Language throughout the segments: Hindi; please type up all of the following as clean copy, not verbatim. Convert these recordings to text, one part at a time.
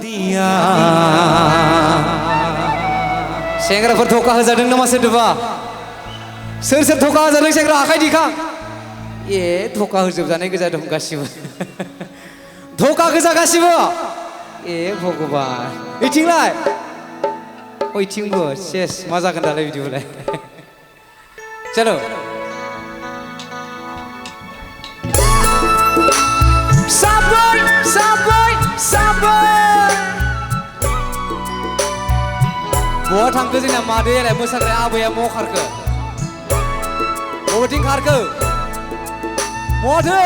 दिया सेंग्राफोर धोखा होजादों नामा सोरबा सोर सोर धोखा होजादों सेंग्रा आखाइ दिखां ए धोखा होजोबजानाय गोजा दं गासिबो धोखा गोजा गासिबो ए भगबान ओइथिंलाय ओइथिंबो सेस मा जागोन दालाय बिदिबालाय चलो साबै साबै साबै बहा थांखो जोंना मादैयालाय मोसाग्राया आबैया महा खारखो बबेथिं खारखो महाथो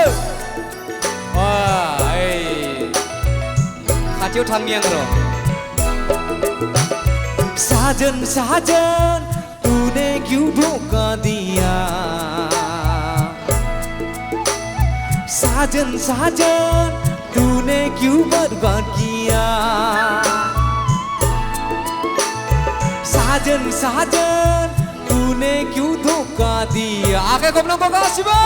खाथियाव थांनि आं र' साजन साजन तूने क्यों धोखा दिया साजन साजन तूने क्यों बर्बाद किया साजन साजन तूने क्यों धोखा दिया आगे घुमना गासिबो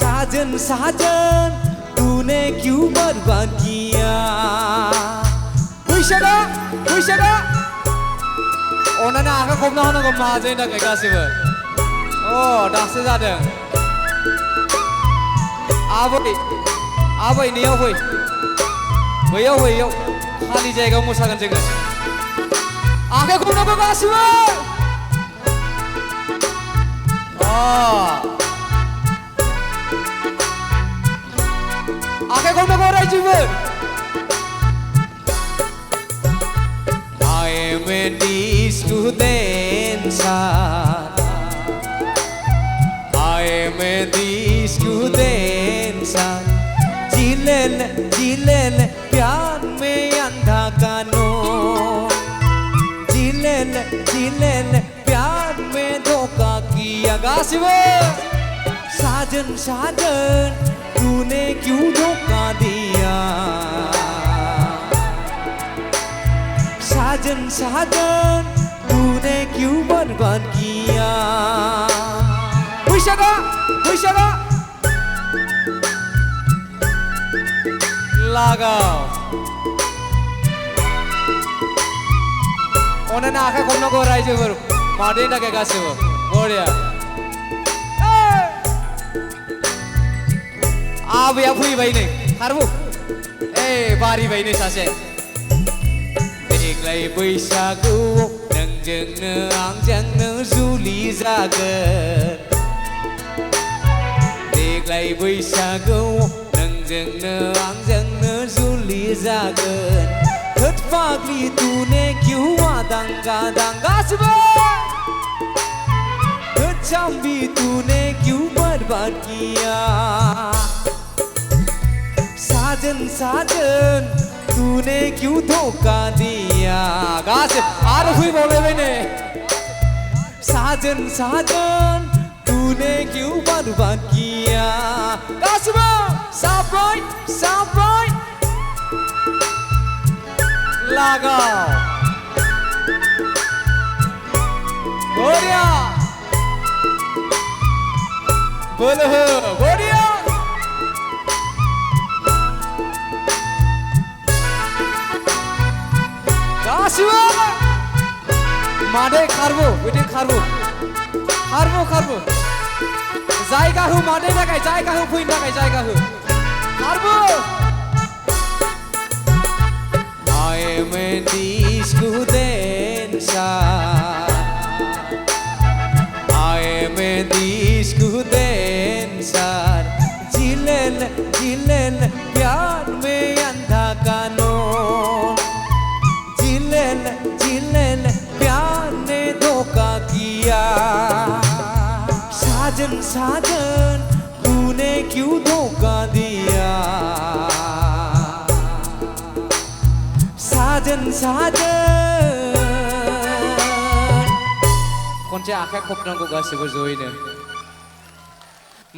साजन साजन तूने क्यों बर्बाद किया बैसागा बैसागा अननानै आखाइ खबना होनांगौ माजों थाखाय गासिबो दासो जादों आबै आबै नैयाव फै बैयाव बैयाव खालि जायगायाव मोसागोन जोङो आखाइ खबनांगौ गासिबो आखाइ खबनांगौ रायजोफोर I am a disco dancer I am a disco dancer जिलेल जिलेल प्यार में अंधा कानून जिलेल जिलेल प्यार में धोखा किया गासिबो साजन साजन तूने क्यों धोखा दिया साजन साजन तूने क्यों बर्बाद किया बैसागा बैसागा लागाव अननानै आखाइ खबनांगौ रायजोफोर मादैनि थाखाय गासिबो बरिया आबैया फैबाय नै खारबो बारिबाय नै सासे देग्लाय बैसागुआव नोंजोंनो आंजोंनो जुलि जागोन देग्लाय बैसागुआव नोंजोंनो आंजोंनो जुलि जागोन होद फाग्लि तूने क्यों आदां गादां गासिबो होद जाम्बि तूने क्यों बर्बाद किया साजन साजन तूने क्यों धोखा दिया गासिब आरो फैबावलायबाय नै साजन साजन तूने क्यों बर्बाद किया गासिबो साब्रै साब्रै लागाव बरिया बोलो हो बरिया गासिबो मादै खारबो बिदि खारबो खारबो खारबो जायगा हो मादै थाखाय जायगा हो फैनो थाखाय जायगा हो खारबो I am a disco dancer I am a disco dancer जिलेल जिलेल प्यार में अंधा कानून जिलेल जिलेल प्यार ने धोखा किया साजन साजन तूने क्यों धोखा दिया साजन साजन खनसे आखाइ खबनांगौ गासिबो जयैनो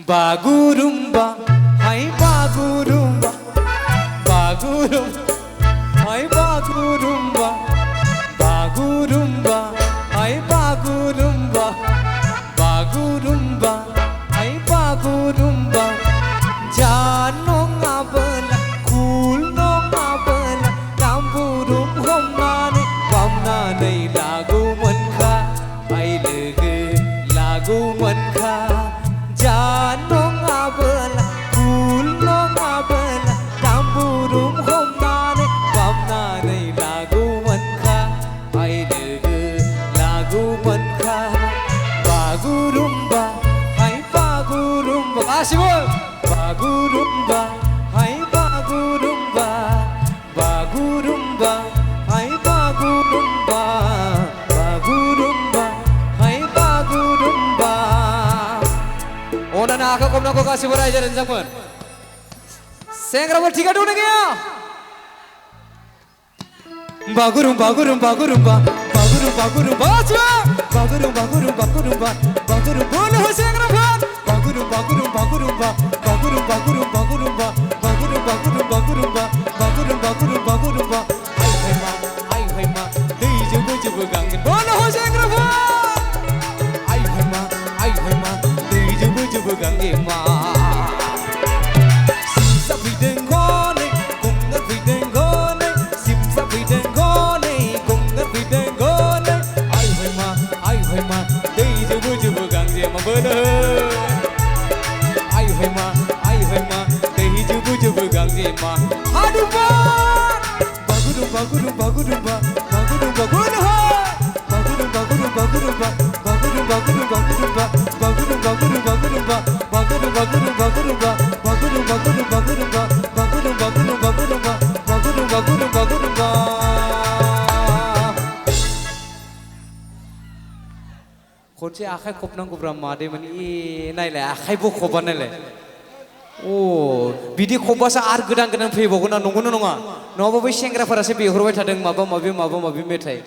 बागुरुम्बा हाय बागुरुम्बा बागुरुम्बा हाय बागुरुम्बा बागुरुम्बा हाय बागुरुम्बा बागुरुम्बा हाय बागुरुम्बा जान नङाबोला कुल नङा गासिबो रायजो राजाफोर सेंग्राफोर थिगा दंना गैया बागुरुम बागुरुम बागुरुम्बा बागुरुम बागुरुम्बा बागुरुम बागुरुम बागुरुम्बा बागुरुम बोलो हो सेंग्राफोर बागुरुम बागुरुम बागुरुम्बा बागुरुम बागुरुम बागुरुम्बा बागुरुम बागुरुम बागुरुम्बा बागुरुम बागुरुम बागुरुम्बा आई हाय मा दैजों जोबो गांगोन बोलो हो सेंग्राफोर आई हाय मा दैजों जोबो गांगे मा सिमसा फैदों गनै गंगार फैदों गनै सिमसा फैदों गनै गंगार फैदों गनै आई हाय मा दैजों जोबो गांगे मा बोलो आई हाय मा दैजों जोबो गांगे मा हादुबा बागुरुम बागुरुम बागुरुम्बा बागुरुम बागुरुम बागुरुम बागुरुम बागुरुम्बा बागुरुम बागुरुम बागुरुम्बा बागुरुम बागुरुम बागुरुम्बा बागुरुम बागुरुम बागुरुम्बा बागुरुम बागुरुम बागुरुम्बा बागुरुम बागुरुम बागुरुम्बा बागुरुम बागुरुम बागुरुम्बा खनसे आखाइ खबनांगौब्रा मादैमोन नायलाय आखाइ बख'बा नायलाय अ बिदि खबबासो आरो गोदान गोदान फैबावगोन ना नंगौना नङा नङाबा बै सेंग्राफोरासो बिहरबाय थादों माबा माबि मेथाइ